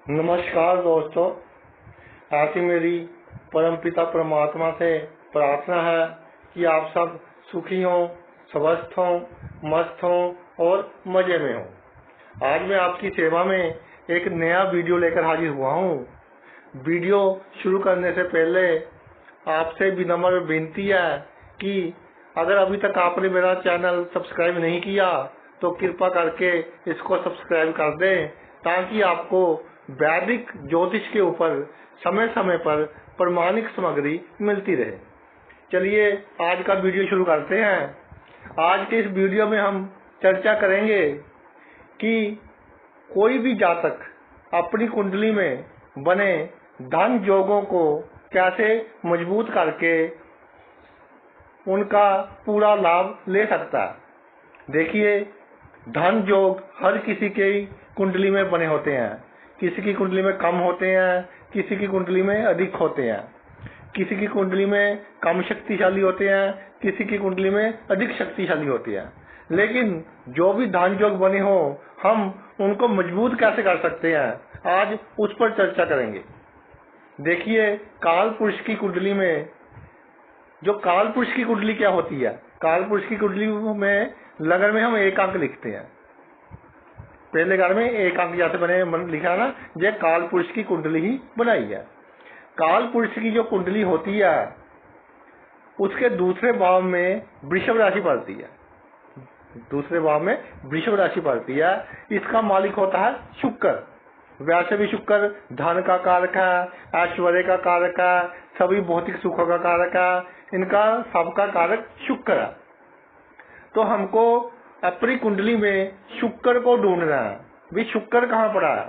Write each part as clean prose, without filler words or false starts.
नमस्कार दोस्तों, ऐसी मेरी परमपिता परमात्मा से प्रार्थना है कि आप सब सुखी हों, स्वस्थ हों, मस्त हों और मजे में हों। आज मैं आपकी सेवा में एक नया वीडियो लेकर हाजिर हुआ हूँ। वीडियो शुरू करने से पहले आपसे विनम्र विनती है कि अगर अभी तक आपने मेरा चैनल सब्सक्राइब नहीं किया तो कृपा करके इसको सब्सक्राइब कर दें, ताकि आपको वैदिक ज्योतिष के ऊपर समय समय पर प्रमाणिक सामग्री मिलती रहे। चलिए आज का वीडियो शुरू करते हैं। आज के इस वीडियो में हम चर्चा करेंगे कि कोई भी जातक अपनी कुंडली में बने धन योगों को कैसे मजबूत करके उनका पूरा लाभ ले सकता है। देखिए, धन योग हर किसी के कुंडली में बने होते हैं। किसी की कुंडली में कम होते हैं, किसी की कुंडली में अधिक होते हैं, किसी की कुंडली में कम शक्तिशाली होते हैं, किसी की कुंडली में अधिक शक्तिशाली होते हैं। लेकिन जो भी धन योग बने हो, हम उनको मजबूत कैसे कर सकते हैं, आज उस पर चर्चा करेंगे। देखिए, काल पुरुष की कुंडली में जो काल पुरुष की कुंडली क्या होती है। काल पुरुष की कुंडली में लगन में हम एक अंक लिखते हैं। पहले घर में एक अंक जैसे बने लिखा है ना, ये काल पुरुष की कुंडली ही बनाई है। काल पुरुष की जो कुंडली होती है उसके दूसरे भाव में वृषभ राशि पड़ती है। दूसरे भाव में वृषभ राशि पड़ती है। इसका मालिक होता है शुक्र। वैसे भी शुक्र धन का कारक है, ऐश्वर्य का कारक है, सभी भौतिक सुखों का कारक है। इनका सबका कारक शुक्र है। तो हमको अपनी कुंडली में शुक्र को ढूंढना है, भी शुक्र कहाँ पड़ा है,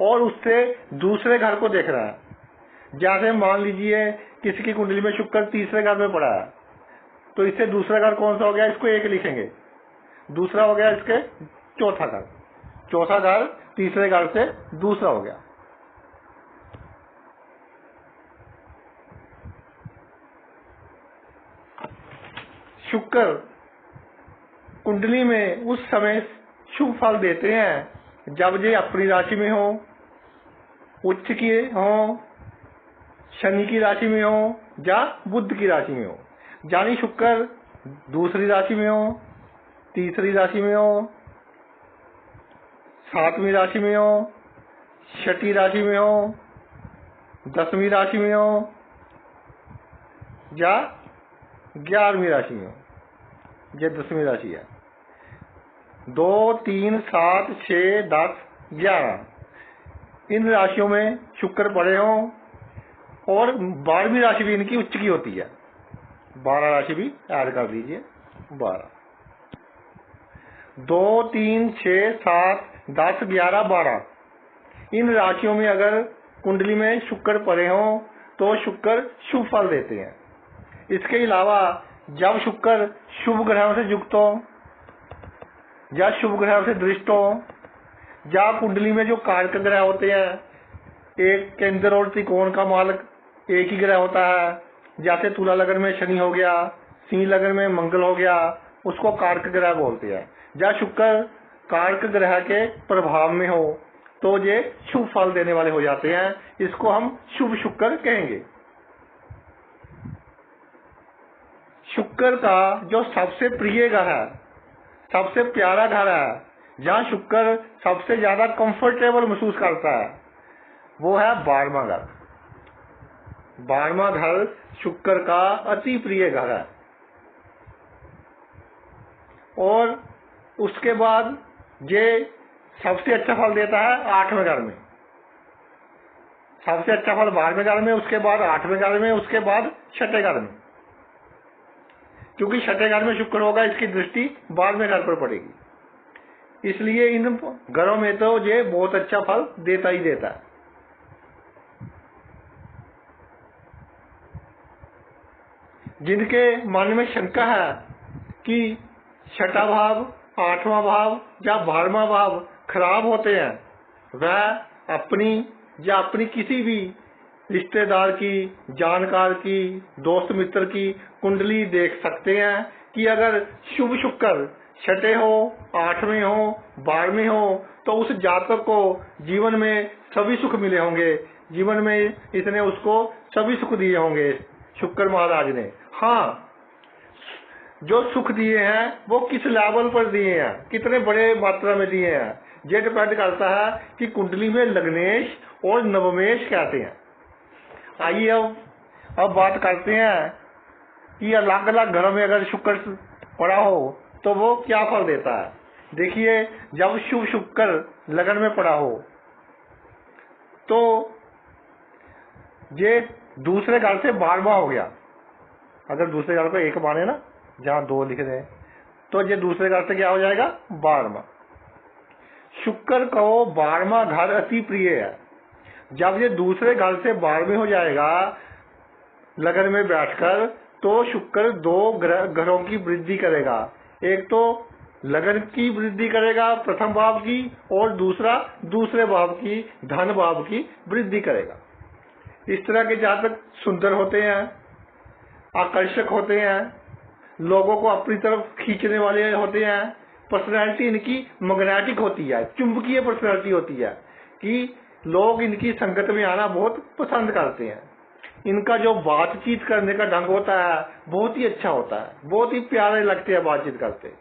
और उससे दूसरे घर को देखना है। जैसे मान लीजिए किसी की कुंडली में शुक्र तीसरे घर में पड़ा है, तो इससे दूसरा घर कौन सा हो गया, इसको एक लिखेंगे। दूसरा हो गया इसके चौथा घर। चौथा घर तीसरे घर से दूसरा हो गया। शुक्र कुंडली में उस समय शुभ फल देते हैं जब ये अपनी राशि में हो, उच्च की हो, शनि की राशि में हो या बुध की राशि में हो। यानी शुक्र दूसरी राशि में हो, तीसरी राशि में हो, सातवीं राशि में हो, छठी राशि में हो, 10वीं राशि में हो या 11वीं राशि में हो। यह 10वीं राशि है। 2, 3, 7, 6, 10, 11 इन राशियों में शुक्र पड़े हों, और 12वीं राशि भी इनकी उच्च की होती है। 12 राशि भी ऐड कर दीजिए। 12, 2, 3, 6, 7, 10, 11, 12 इन राशियों में अगर कुंडली में शुक्र पड़े हों तो शुक्र शुभ फल देते हैं। इसके अलावा जब शुक्र शुभ ग्रहों से युक्त हो या शुभ ग्रहों से दृष्ट हो, या कुंडली में जो कारक ग्रह होते हैं, एक केंद्र और त्रिकोण का मालक एक ही ग्रह होता है। जैसे तुला लगन में शनि हो गया, सिंह लगन में मंगल हो गया, उसको कारक ग्रह बोलते हैं। या शुक्र कारक ग्रह के प्रभाव में हो तो ये शुभ फल देने वाले हो जाते हैं। इसको हम शुभ शुक्र कहेंगे। शुक्र का जो सबसे प्रिय घर है, सबसे प्यारा घर है, जहाँ शुक्र सबसे ज्यादा कंफर्टेबल महसूस करता है, वो है 12वां घर। 12वां घर शुक्र का अति प्रिय घर है। और उसके बाद ये सबसे अच्छा फल देता है 8वें घर में। सबसे अच्छा फल 12वें घर में, उसके बाद 8वें घर में, उसके बाद 6ठे घर में। क्योंकि 6ठे घर में शुक्र होगा, इसकी दृष्टि 12वें घर पर पड़ेगी। इसलिए इन घरों में तो ये बहुत अच्छा फल देता ही देता है। जिनके मन में शंका है कि 6ठा भाव, 8वां भाव या 12वां भाव खराब होते हैं, वह अपनी या अपनी किसी भी रिश्तेदार की, जानकार की, दोस्त मित्र की कुंडली देख सकते हैं कि अगर शुभ शुक्र छठे हो, 8वें हो, 12वें हो, तो उस जातक को जीवन में सभी सुख मिले होंगे, जीवन में इसने उसको सभी सुख दिए होंगे शुक्र महाराज ने। हाँ, जो सुख दिए हैं वो किस लेवल पर दिए हैं, कितने बड़े मात्रा में दिए हैं, ये डिपेंड करता है कि कुंडली में लग्नेश और नवमेश कहते हैं। आइए अब बात करते हैं कि अलग अलग घरों में अगर शुक्र पड़ा हो तो वो क्या फल देता है। देखिए, जब शुभ शुक्र लगन में पड़ा हो तो ये दूसरे घर से 12वां हो गया। अगर दूसरे घर को एक माने ना, जहां 2 लिख रहे हैं, तो ये दूसरे घर से क्या हो जाएगा, 12वां। शुक्र को 12वां घर अति प्रिय है। जब ये दूसरे घर से 12वें हो जाएगा लगन में बैठकर, तो शुक्र 2 घरों की वृद्धि करेगा। एक तो लगन की वृद्धि करेगा प्रथम भाव की, और दूसरा दूसरे भाव की, धन भाव की वृद्धि करेगा। इस तरह के जातक सुंदर होते हैं, आकर्षक होते हैं, लोगों को अपनी तरफ खींचने वाले होते हैं। पर्सनैलिटी इनकी मैग्नेटिक होती है, चुंबकीय पर्सनैलिटी होती है कि लोग इनकी संगत में आना बहुत पसंद करते हैं। इनका जो बातचीत करने का ढंग होता है बहुत ही अच्छा होता है, बहुत ही प्यारे लगते हैं बातचीत करते।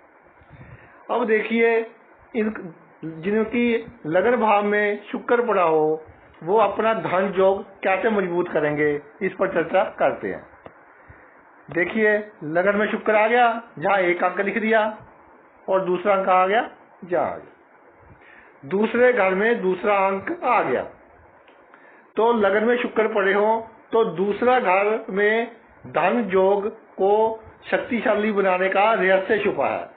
अब देखिए, इन जिनकी लगन भाव में शुक्र पड़ा हो वो अपना धन योग कैसे मजबूत करेंगे, इस पर चर्चा करते हैं। देखिए, लगन में शुक्र आ गया, जहां एक अंक लिख दिया, और दूसरा अंक आ गया जहां आ गया। दूसरे घर में दूसरा अंक आ गया, तो लगन में शुक्र पड़े हो तो दूसरा घर में धन योग को शक्तिशाली बनाने का रहस्य छुपा है।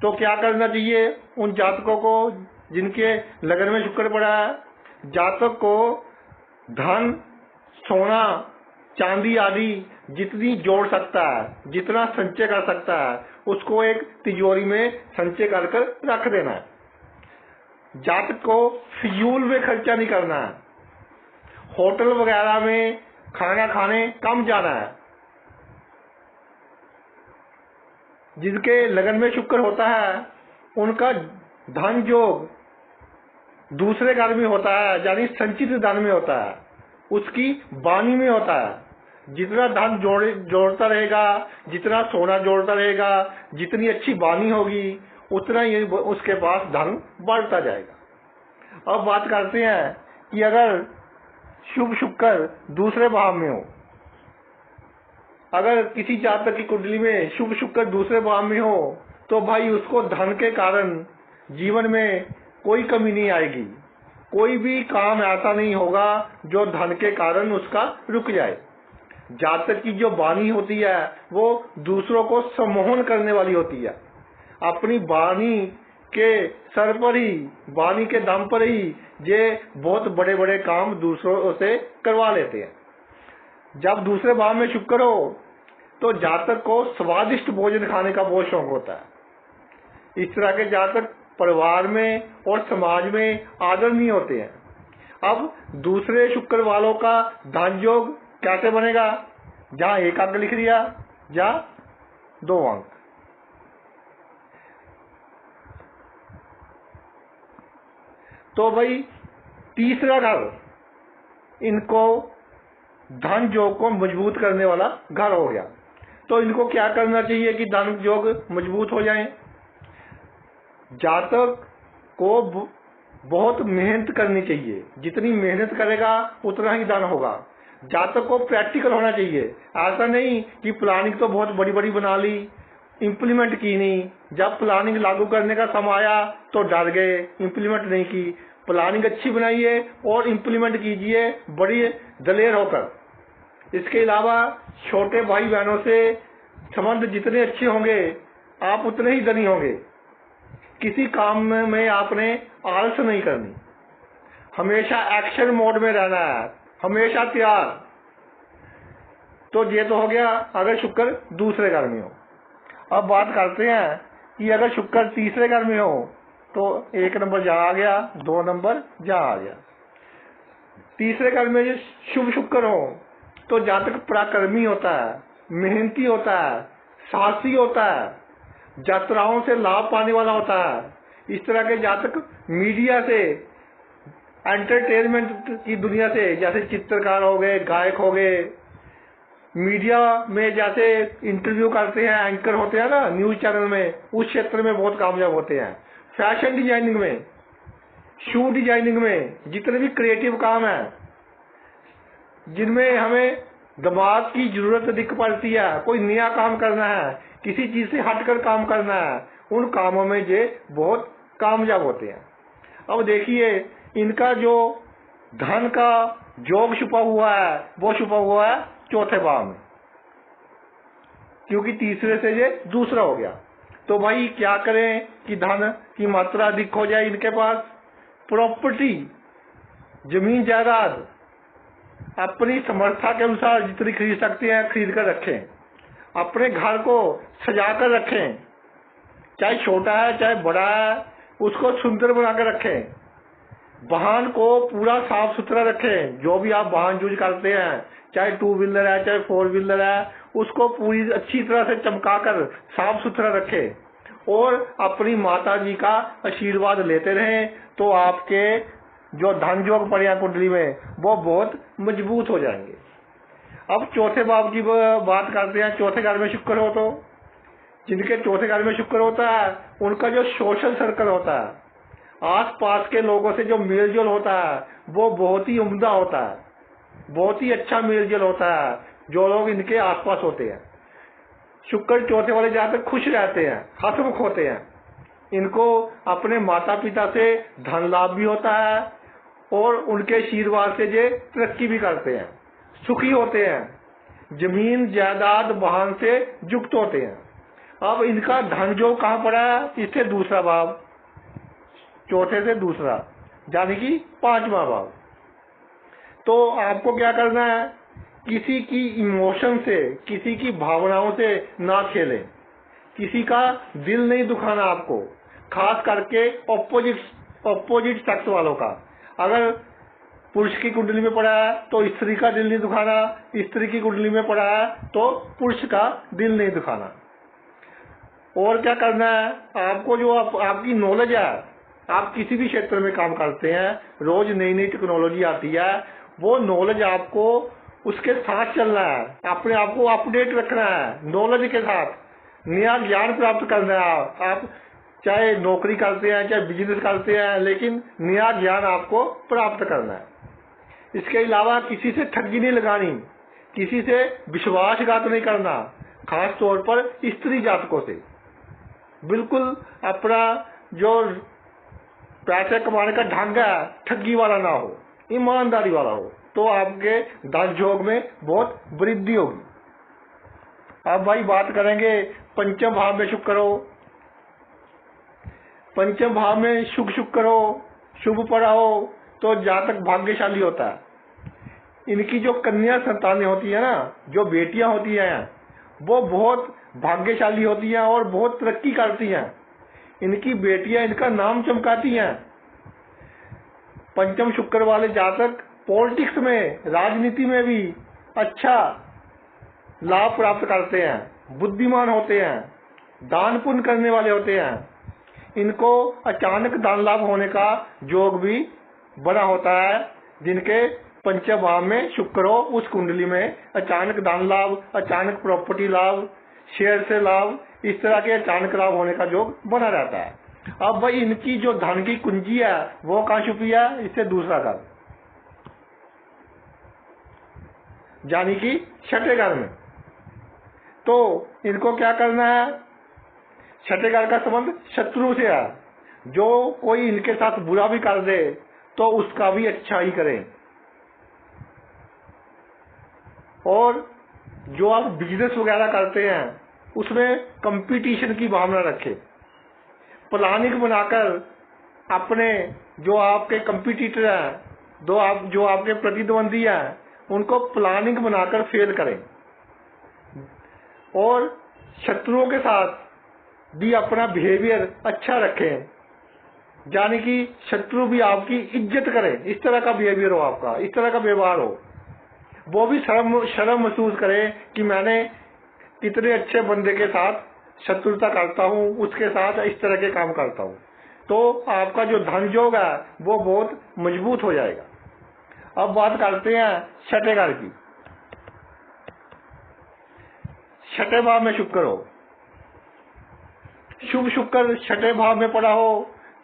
तो क्या करना चाहिए उन जातकों को जिनके लगन में शुक्र पड़ा है? जातक को धन, सोना, चांदी आदि जितनी जोड़ सकता है, जितना संचय कर सकता है, उसको एक तिजोरी में संचय कर रख देना है। जातक को फिजूल में खर्चा नहीं करना है, होटल वगैरह में खाना खाने कम जाना है। जिनके लगन में शुक्र होता है उनका धन योग दूसरे घर में होता है, यानी संचित धन में होता है, उसकी वाणी में होता है। जितना धन जोड़ता रहेगा, जितना सोना जोड़ता रहेगा, जितनी अच्छी वाणी होगी, उतना ही उसके पास धन बढ़ता जाएगा। अब बात करते हैं कि अगर शुभ शुक्र दूसरे भाव में हो, अगर किसी जातक की कुंडली में शुभ शुक्र दूसरे भाव में हो तो भाई उसको धन के कारण जीवन में कोई कमी नहीं आएगी। कोई भी काम ऐसा नहीं होगा जो धन के कारण उसका रुक जाए। जातक की जो वाणी होती है वो दूसरों को सम्मोहन करने वाली होती है। अपनी वाणी के सर पर ही, वाणी के दम पर ही ये बहुत बड़े बड़े काम दूसरों से करवा लेते हैं। जब दूसरे भाव में शुक्र हो तो जातक को स्वादिष्ट भोजन खाने का बहुत शौक होता है। इस तरह के जातक परिवार में और समाज में आदरणीय होते हैं। अब दूसरे शुक्र वालों का धन योग कैसे बनेगा? जहां एक अंक लिख दिया, जहां 2 अंक। तो भाई तीसरा घर इनको धन योग को मजबूत करने वाला घर हो गया। तो इनको क्या करना चाहिए कि धन योग मजबूत हो जाए? जातक को बहुत मेहनत करनी चाहिए। जितनी मेहनत करेगा उतना ही धन होगा। जातक को प्रैक्टिकल होना चाहिए। ऐसा नहीं कि प्लानिंग तो बहुत बड़ी बड़ी बना ली, इम्प्लीमेंट की नहीं। जब प्लानिंग लागू करने का समय आया तो डर गए, इम्प्लीमेंट नहीं की। प्लानिंग अच्छी बनाइए और इम्प्लीमेंट कीजिए बड़ी दलेर होकर। इसके अलावा छोटे भाई बहनों से संबंध जितने अच्छे होंगे आप उतने ही धनी होंगे। किसी काम में आपने आलस नहीं करनी, हमेशा एक्शन मोड में रहना है, हमेशा तैयार। तो ये तो हो गया अगर शुक्र दूसरे घर में हो। अब बात करते हैं कि अगर शुक्र तीसरे घर में हो तो 1 नंबर जहां आ गया, 2 नंबर जहां आ गया। तीसरे घर में जो शुभ शुक्र हो तो जातक पराक्रमी होता है, मेहनती होता है, साहसी होता है, यात्राओं से लाभ पाने वाला होता है। इस तरह के जातक मीडिया से, एंटरटेनमेंट की दुनिया से, जैसे चित्रकार हो गए, गायक हो गए, मीडिया में जैसे इंटरव्यू करते हैं, एंकर होते हैं ना न्यूज चैनल में, उस क्षेत्र में बहुत कामयाब होते हैं। फैशन डिजाइनिंग में, शू डिजाइनिंग में, जितने भी क्रिएटिव काम है जिनमें हमें दिमाग की जरूरत दिख पड़ती है, कोई नया काम करना है, किसी चीज से हटकर काम करना है, उन कामों में ये बहुत कामयाब होते हैं। अब देखिए, इनका जो धन का योग छुपा हुआ है वो छुपा हुआ है चौथे भाव में, क्योंकि तीसरे से ये दूसरा हो गया। तो भाई क्या करें कि धन की मात्रा अधिक हो जाए इनके पास? प्रॉपर्टी, जमीन जायदाद अपनी समर्था के अनुसार जितनी खरीद सकते हैं खरीद कर रखें। अपने घर को सजा कर रखें, चाहे छोटा है चाहे बड़ा है, उसको सुंदर बना कर रखें। वाहन को पूरा साफ सुथरा रखें। जो भी आप वाहन यूज करते हैं, चाहे 2 व्हीलर है चाहे 4 व्हीलर है, उसको पूरी अच्छी तरह से चमकाकर साफ सुथरा रखें और अपनी माता जी का आशीर्वाद लेते रहें, तो आपके जो धन योग पड़े हैं कुंडली में वो बहुत मजबूत हो जाएंगे। अब चौथे भाव की बात करते हैं। चौथे घर में शुक्र हो, तो जिनके चौथे घर में शुक्र होता है उनका जो सोशल सर्कल होता है, आस पास के लोगों से जो मेलजोल होता है वो बहुत ही उम्दा होता है, बहुत ही अच्छा मेलजोल होता है जो लोग इनके आसपास होते हैं। शुक्र चौथे वाले जातक खुश रहते हैं, हंसमुख होते हैं। इनको अपने माता पिता से धन लाभ भी होता है और उनके आशीर्वाद से ये तरक्की भी करते हैं, सुखी होते हैं, जमीन जायदाद वाहन से युक्त होते हैं। अब इनका धन जो कहाँ पड़ा है? इससे दूसरा भाव, चौथे से दूसरा, यानी कि 5वां भाव। तो आपको क्या करना है? किसी की इमोशन से, किसी की भावनाओं से ना खेलें, किसी का दिल नहीं दुखाना आपको, खास करके ऑपोजिट सेक्स वालों का। अगर पुरुष की कुंडली में पड़ा है तो स्त्री का दिल नहीं दुखाना, स्त्री की कुंडली में पड़ा है तो पुरुष का दिल नहीं दुखाना। और क्या करना है आपको? जो आपकी नॉलेज है, आप किसी भी क्षेत्र में काम करते हैं, रोज नई नई टेक्नोलॉजी आती है, वो नॉलेज आपको उसके साथ चलना है, अपने आप को अपडेट रखना है, नॉलेज के साथ नया ज्ञान प्राप्त करना है। आप चाहे नौकरी करते हैं चाहे बिजनेस करते हैं, लेकिन नया ज्ञान आपको प्राप्त करना है। इसके अलावा किसी से ठगी नहीं लगानी, किसी से विश्वासघात नहीं करना, खास तौर पर स्त्री जातकों से। बिल्कुल अपना जो पैसे कमाने का ढंग है ठगी वाला ना हो, ईमानदारी वाला हो, तो आपके धन योग में बहुत वृद्धि होगी। अब भाई बात करेंगे पंचम भाव में शुक्र हो। पंचम भाव में शुक्र हो, शुभ पड़ा हो, तो जातक भाग्यशाली होता है। इनकी जो कन्या संतानें होती है ना, जो बेटियां होती हैं, वो बहुत भाग्यशाली होती हैं और बहुत तरक्की करती हैं। इनकी बेटियां इनका नाम चमकाती हैं। पंचम शुक्र वाले जातक पॉलिटिक्स में, राजनीति में भी अच्छा लाभ प्राप्त करते हैं, बुद्धिमान होते हैं, दान पुण्य करने वाले होते हैं। इनको अचानक दान लाभ होने का योग भी बना होता है। जिनके पंचम भाव में शुक्र हो, उस कुंडली में अचानक दान लाभ, अचानक प्रॉपर्टी लाभ, शेयर से लाभ, इस तरह के अचानक लाभ होने का योग बना रहता है। अब भाई इनकी जो धन की कुंजी है वो कहाँ छुपी है? इससे दूसरा घर, यानी कि छठे घर में। तो इनको क्या करना है? छठे घर का संबंध शत्रु से है। जो कोई इनके साथ बुरा भी कर दे तो उसका भी अच्छा ही करें। और जो आप बिजनेस वगैरह करते हैं उसमें कंपटीशन की भावना रखें। प्लानिंग बनाकर अपने जो आपके कंपटीटर हैं, जो आपके प्रतिद्वंदी हैं, उनको प्लानिंग बनाकर फेल करें। और शत्रुओं के साथ भी अपना बिहेवियर अच्छा रखें, यानी कि शत्रु भी आपकी इज्जत करें। इस तरह का बिहेवियर हो आपका, इस तरह का व्यवहार हो। वो भी शर्म महसूस करें कि मैंने कितने अच्छे बंदे के साथ शत्रुता करता हूँ, उसके साथ इस तरह के काम करता हूँ, तो आपका जो धन योग है वो बहुत मजबूत हो जाएगा। अब बात करते हैं छठे घर की। छठे भाव में शुक्र हो, शुभ शुक्र छठे भाव में पड़ा हो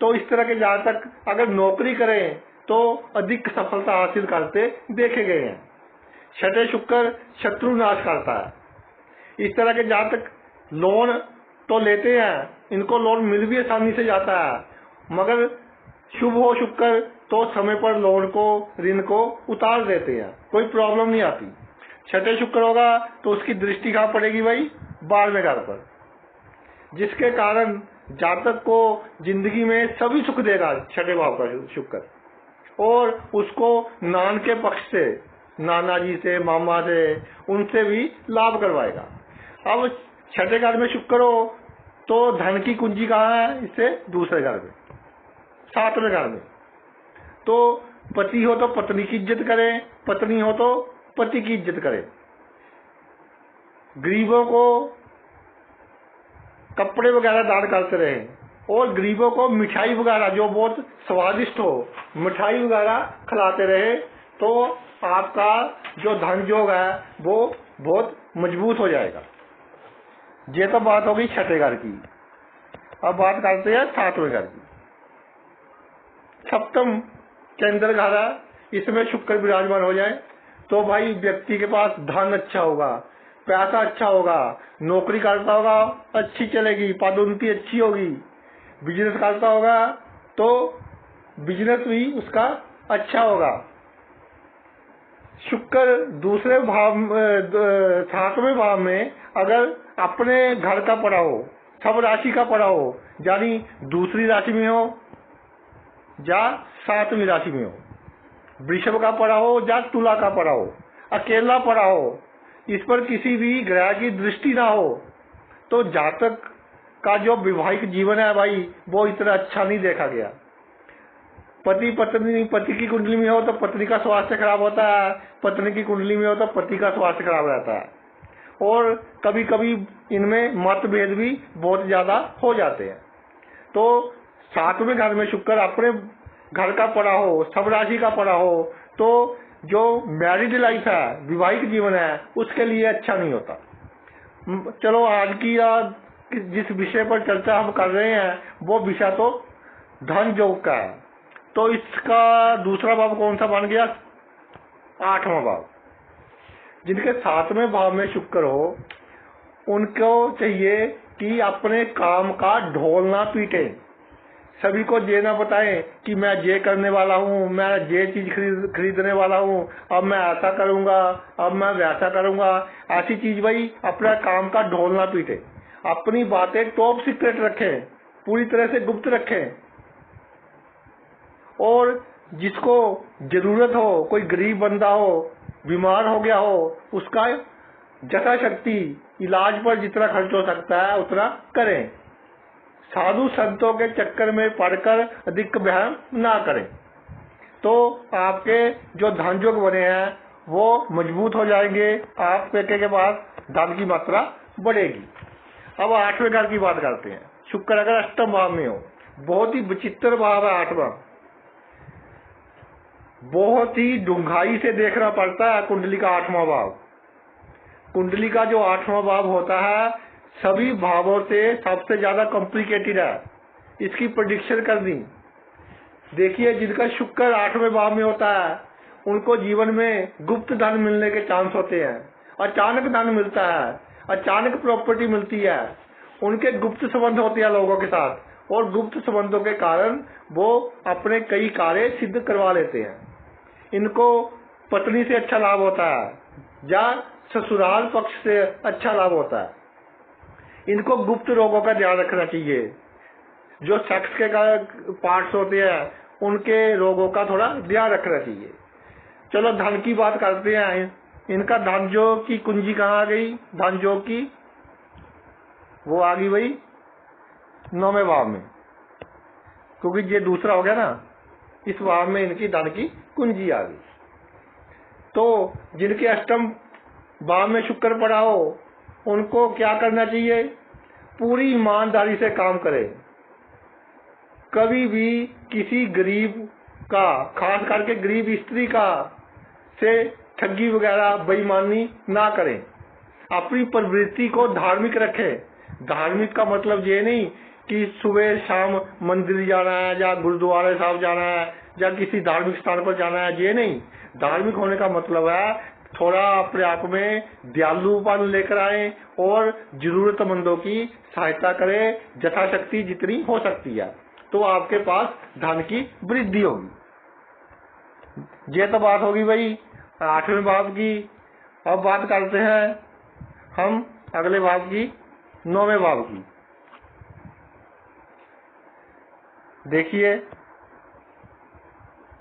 तो इस तरह के जातक अगर नौकरी करें तो अधिक सफलता हासिल करते देखे गए हैं। छठे शुक्र शत्रु नाश करता है। इस तरह के जातक लोन तो लेते हैं, इनको लोन मिल भी आसानी से जाता है, मगर शुभ हो शुक्र तो समय पर लोन को, ऋण को उतार देते हैं, कोई प्रॉब्लम नहीं आती। छठे शुक्र होगा तो उसकी दृष्टि कहाँ पड़ेगी भाई? 12वें घर पर, जिसके कारण जातक को जिंदगी में सभी सुख देगा छठे भाव का शुक्र, और उसको नान के पक्ष से, नाना जी से, मामा से, उनसे भी लाभ करवाएगा। अब छठे घर में शुक्र हो तो धन की कुंजी कहाँ है? इससे दूसरे घर में, 7वें घर में। तो पति हो तो पत्नी की इज्जत करें, पत्नी हो तो पति की इज्जत करें। गरीबों को कपड़े वगैरह दान करते रहे, और गरीबों को मिठाई वगैरह जो बहुत स्वादिष्ट हो, मिठाई वगैरह खिलाते रहे, तो आपका जो धन योग है वो बहुत मजबूत हो जाएगा। ये तो बात होगी छठे घर की। अब बात करते हैं 7वें घर की। सप्तम केंद्र घर है, इसमें शुक्र विराजमान हो जाए तो भाई व्यक्ति के पास धन अच्छा होगा, पैसा अच्छा होगा, नौकरी करता होगा अच्छी चलेगी, पदोन्नति अच्छी होगी, बिजनेस करता होगा तो बिजनेस भी उसका अच्छा होगा। शुक्र दूसरे भाव, 7वें भाव में अगर अपने घर का पड़ा हो, सब राशि का पड़ा हो, यानी दूसरी राशि में हो या 7वीं राशि में हो, वृषभ का पड़ा हो या तुला का पड़ा हो, अकेला पड़ा हो, इस पर किसी भी ग्रह की दृष्टि ना हो, तो जातक का जो वैवाहिक जीवन है भाई वो इतना अच्छा नहीं देखा गया। पति पत्नी, पति की कुंडली में हो तो पत्नी का स्वास्थ्य खराब होता है, पत्नी की कुंडली में हो तो पति का स्वास्थ्य खराब रहता है, और कभी कभी इनमें मतभेद भी बहुत ज्यादा हो जाते हैं। तो 7वें घर में शुक्र अपने घर का पड़ा हो, सब राशि का पड़ा हो, तो जो मैरिड लाइफ है, विवाहिक जीवन है, उसके लिए अच्छा नहीं होता। चलो आज की जिस विषय पर चर्चा हम कर रहे हैं वो विषय तो धन योग का है, तो इसका दूसरा भाव कौन सा बन गया? 8वां भाव। जिनके 7वें भाव में शुक्र हो उनको चाहिए कि अपने काम का ढोल ना पीटे, सभी को ये ना बताएं कि मैं ये करने वाला हूँ, मैं ये चीज खरीदने वाला हूँ, अब मैं ऐसा करूंगा, अब मैं वैसा करूंगा। ऐसी चीज भाई अपना काम का ढोल ना पीटे, अपनी बातें टॉप सीक्रेट रखें, पूरी तरह से गुप्त रखें, और जिसको जरूरत हो, कोई गरीब बंदा हो, बीमार हो गया हो, उसका यथाशक्ति इलाज पर जितना खर्च हो सकता है उतना करें। साधु संतों के चक्कर में पड़कर अधिक वहम ना करें, तो आपके जो धन योग बने हैं वो मजबूत हो जाएंगे, आपके के बाद धन की मात्रा बढ़ेगी। अब 8वें घर की बात करते हैं। शुक्र अगर अष्टम भाव में हो, बहुत ही विचित्र भाव है 8वां, बहुत ही डूंघाई से देखना पड़ता है कुंडली का 8वां भाव। कुंडली का जो 8वां भाव होता है सभी भावों से सबसे ज्यादा कॉम्प्लिकेटेड है, इसकी प्रेडिक्शन करनी। देखिए जिनका शुक्र 8वें भाव में होता है उनको जीवन में गुप्त धन मिलने के चांस होते हैं, अचानक धन मिलता है, अचानक प्रॉपर्टी मिलती है, उनके गुप्त संबंध होते हैं लोगों के साथ, और गुप्त संबंधों के कारण वो अपने कई कार्य सिद्ध करवा लेते हैं। इनको पत्नी से अच्छा लाभ होता है या ससुराल पक्ष से अच्छा लाभ होता है। इनको गुप्त रोगों का ध्यान रखना चाहिए, जो सेक्स के पार्ट्स होते हैं उनके रोगों का थोड़ा ध्यान रखना चाहिए। चलो धन की बात करते हैं। इनका धन योग की कुंजी कहाँ आ गई? धन योग की वो आ गई भाई 9वें भाव में, क्योंकि ये दूसरा हो गया ना, इस भाव में इनकी धन की कुंजी आ गई। तो जिनके अष्टम भाव में शुक्र पड़ा हो उनको क्या करना चाहिए? पूरी ईमानदारी से काम करे, कभी भी किसी गरीब का, खास करके गरीब स्त्री का से ठगी वगैरह बेईमानी ना करें, अपनी प्रवृत्ति को धार्मिक रखें। धार्मिक का मतलब ये नहीं कि सुबह शाम मंदिर जाना है या गुरुद्वारे साहब जाना है या किसी धार्मिक स्थान पर जाना है, ये नहीं। धार्मिक होने का मतलब है थोड़ा अपने आप में दयालुपन लेकर आए और जरूरतमंदों की सहायता करें यथाशक्ति जितनी हो सकती है, तो आपके पास धन की वृद्धि होगी। ये तो बात होगी भाई 8वें भाव की। अब बात करते हैं हम अगले भाव की, 9वें भाव की। देखिए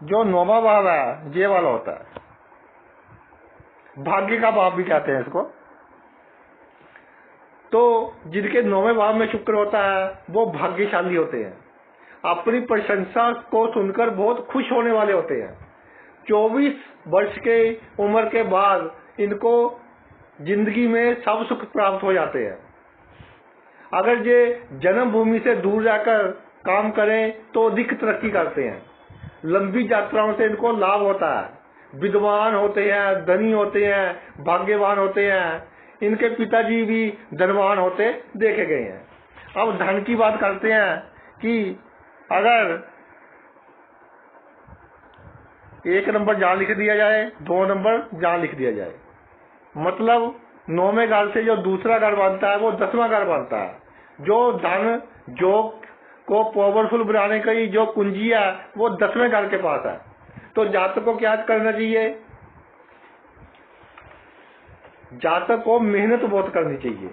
जो 9वां भाव है ये वाला होता है, भाग्य का भाव भी कहते हैं इसको। तो जिनके 9वें भाव में शुक्र होता है वो भाग्यशाली होते हैं, अपनी प्रशंसा को सुनकर बहुत खुश होने वाले होते हैं। 24 वर्ष के उम्र के बाद इनको जिंदगी में सब सुख प्राप्त हो जाते हैं। अगर ये जन्मभूमि से दूर जाकर काम करें तो अधिक तरक्की करते हैं। लंबी यात्राओं से इनको लाभ होता है। विद्वान होते हैं, धनी होते हैं, भाग्यवान होते हैं। इनके पिताजी भी धनवान होते देखे गए हैं। अब धन की बात करते हैं कि अगर 1 नंबर जहां लिख दिया जाए, 2 नंबर जहां लिख दिया जाए, मतलब 9वें घर से जो दूसरा घर बनता है वो 10वां घर बनता है। जो धन योग को पावरफुल बनाने की जो कुंजी है वो 10वें घर के पास है। तो जातक को क्या करना चाहिए? जातक को मेहनत बहुत करनी चाहिए,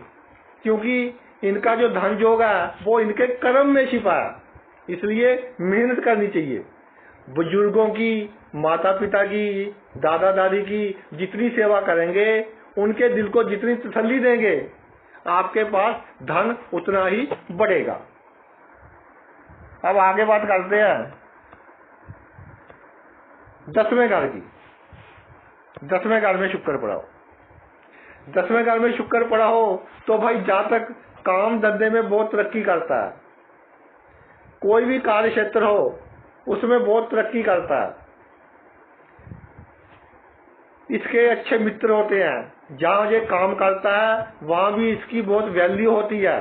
क्योंकि इनका जो धन योग है वो इनके कर्म में छिपा है, इसलिए मेहनत करनी चाहिए। बुजुर्गों की, माता पिता की, दादा दादी की जितनी सेवा करेंगे, उनके दिल को जितनी तसल्ली देंगे, आपके पास धन उतना ही बढ़ेगा। अब आगे बात करते हैं 10वें घर की। 10वें घर में शुक्र पड़ा हो, 10वें घर में शुक्र पड़ा हो तो भाई जातक काम धंधे में बहुत तरक्की करता है। कोई भी कार्य क्षेत्र हो उसमें बहुत तरक्की करता है। इसके अच्छे मित्र होते हैं। जहां ये काम करता है वहां भी इसकी बहुत वैल्यू होती है,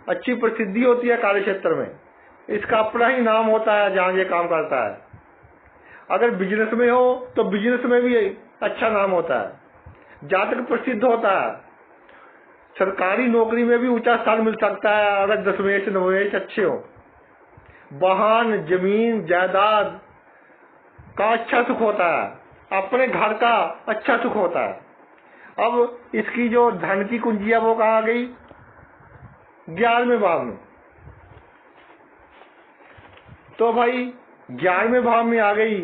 अच्छी प्रसिद्धि होती है कार्य क्षेत्र में। इसका अपना ही नाम होता है जहां ये काम करता है। अगर बिजनेस में हो तो बिजनेस में भी अच्छा नाम होता है, जातक प्रसिद्ध होता है। सरकारी नौकरी में भी ऊंचा स्थान मिल सकता है अगर दशमेश नवमेश अच्छे हो। वाहन, जमीन, जायदाद का अच्छा सुख होता है, अपने घर का अच्छा सुख होता है। अब इसकी जो धन की कुंजी है वो कहाँ गई? 11वें भाव में। तो भाई 11वें भाव में आ गई,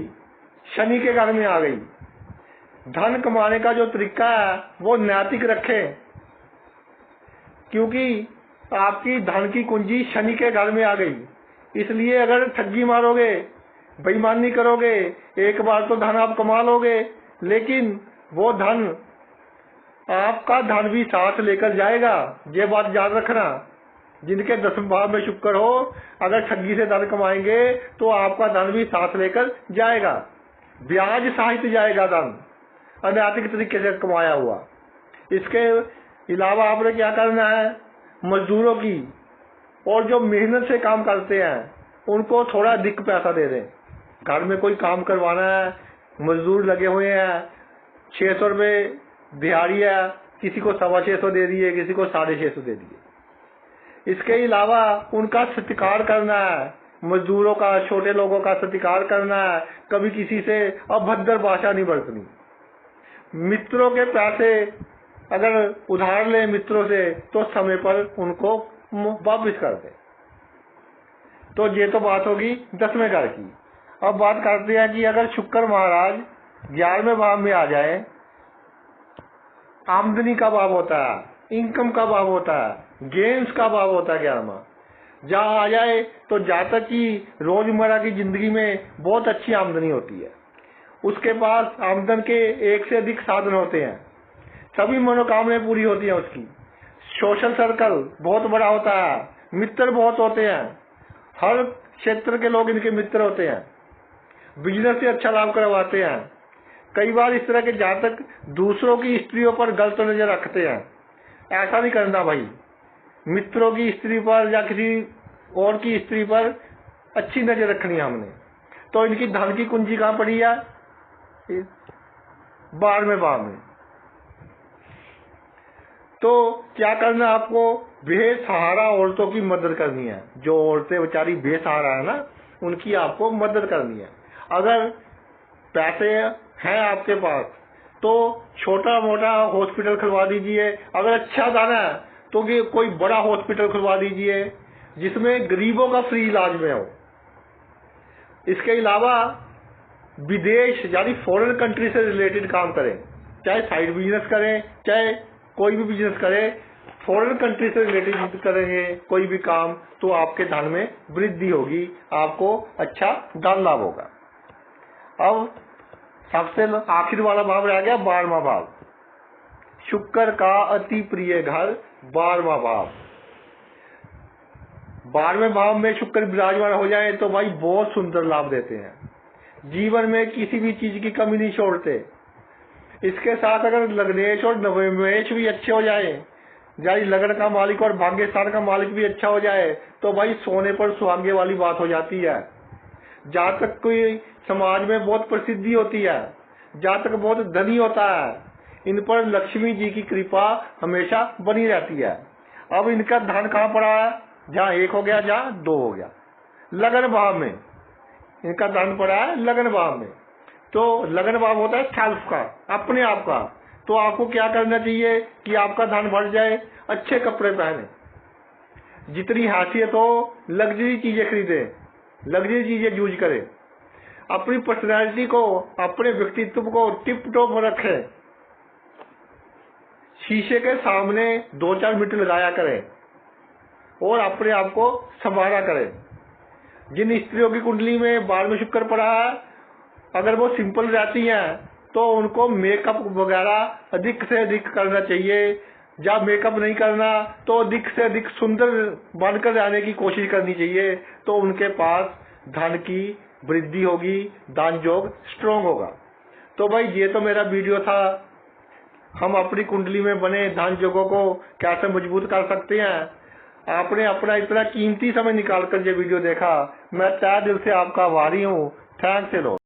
शनि के घर में आ गई। धन कमाने का जो तरीका है वो नैतिक रखें, क्योंकि आपकी धन की कुंजी शनि के घर में आ गई। इसलिए अगर ठगी मारोगे, बेईमानी करोगे, एक बार तो धन आप कमा लोगे, लेकिन वो धन आपका धन भी साथ लेकर जाएगा। ये बात याद रखना। जिनके 10वें भाव में शुक्र हो, अगर ठगी से धन कमाएंगे तो आपका धन भी साथ लेकर जाएगा, ब्याज सहित जाएगा धन, अनैतिक तरीके से कमाया हुआ। इसके अलावा आपने क्या करना है? मजदूरों की और जो मेहनत से काम करते हैं उनको थोड़ा अधिक पैसा दे दें। घर में कोई काम करवाना है, मजदूर लगे हुए हैं, 600 रुपये दिहाड़ी है, किसी को 625 दे दिए, किसी को 650 दे दिए। इसके अलावा उनका सत्कार करना है, मजदूरों का, छोटे लोगों का सत्कार करना है। कभी किसी से अभद्र भाषा नहीं बरतनी। मित्रों के पैसे अगर उधार ले मित्रों से तो समय पर उनको वापस कर दे। तो ये तो बात होगी 10वें घर की। अब बात करते हैं कि अगर शुक्र महाराज 11वें भाव में आ जाए, आमदनी का भाव होता है, इनकम का भाव होता है, गेम्स का भाव होता है 11वां। जहाँ आ जाए तो जातक की रोजमर्रा की जिंदगी में बहुत अच्छी आमदनी होती है। उसके पास आमदन के एक से अधिक साधन होते हैं, सभी मनोकामनाएं पूरी होती हैं उसकी। सोशल सर्कल बहुत बड़ा होता है, मित्र बहुत होते हैं, हर क्षेत्र के लोग इनके मित्र होते हैं, बिजनेस से अच्छा लाभ करवाते हैं। कई बार इस तरह के जातक दूसरों की स्त्रियों पर गलत नजर रखते हैं। ऐसा नहीं करना भाई, मित्रों की स्त्री पर या किसी और की स्त्री पर अच्छी नजर रखनी है हमने। तो इनकी धन की कुंजी कहाँ पड़ी है? 12वें भाव में। तो क्या करना आपको? बेसहारा औरतों की मदद करनी है। जो औरतें बेचारी बेसहारा है ना, उनकी आपको मदद करनी है। अगर पैसे हैं आपके पास तो छोटा मोटा हॉस्पिटल खुलवा दीजिए। अगर अच्छा दाना है तो कोई बड़ा हॉस्पिटल खुलवा दीजिए जिसमें गरीबों का फ्री इलाज में हो। इसके अलावा विदेश यानी फॉरेन कंट्री से रिलेटेड काम करें, चाहे साइड बिजनेस करें, चाहे कोई भी बिजनेस करें, फॉरेन कंट्री से रिलेटेड करेंगे कोई भी काम तो आपके धन में वृद्धि होगी, आपको अच्छा धन लाभ होगा। अब सबसे आखिर वाला भाव रह गया 12वां भाव, शुक्र का अति प्रिय घर 12वां भाव। 12वें भाव में शुक्र विराजमान हो जाए तो भाई बहुत सुंदर लाभ देते हैं, जीवन में किसी भी चीज की कमी नहीं छोड़ते। इसके साथ अगर लग्नेश और नवमेश भी अच्छे हो जाए, यानी लगन का मालिक और भाग्य स्थान का मालिक भी अच्छा हो जाए तो भाई सोने पर सुहागे वाली बात हो जाती है। जहाँ तक कोई समाज में बहुत प्रसिद्धि होती है, जहाँ तक बहुत धनी होता है, इन पर लक्ष्मी जी की कृपा हमेशा बनी रहती है। अब इनका धन कहाँ पड़ा है? जहाँ 1 हो गया, जहाँ 2 हो गया, लगन भाव में इनका धन पड़ा है, लगन भाव में। तो लगन भाव होता है सेल्फ का, अपने आप का। तो आपको क्या करना चाहिए कि आपका धन बढ़ जाए? अच्छे कपड़े पहने, जितनी हैसियत हो लग्जरी चीजें खरीदे, लग्जरी चीजें यूज करें, अपनी पर्सनैलिटी को, अपने व्यक्तित्व को टिप टॉप रखें, शीशे के सामने 2-4 मिनट लगाया करें और अपने आप को संवारा करें। जिन स्त्रियों की कुंडली में 12वें शुक्र पड़ा है, अगर वो सिंपल रहती हैं तो उनको मेकअप वगैरह अधिक से अधिक करना चाहिए। जब मेकअप नहीं करना तो अधिक से अधिक सुंदर बनकर रहने की कोशिश करनी चाहिए, तो उनके पास धन की वृद्धि होगी, दान योग स्ट्रोंग होगा। तो भाई ये तो मेरा वीडियो था, हम अपनी कुंडली में बने धन योगों को कैसे मजबूत कर सकते हैं। आपने अपना इतना कीमती समय निकाल कर ये वीडियो देखा, मैं तहे दिल से आपका आभारी हूँ। Thanks a lot.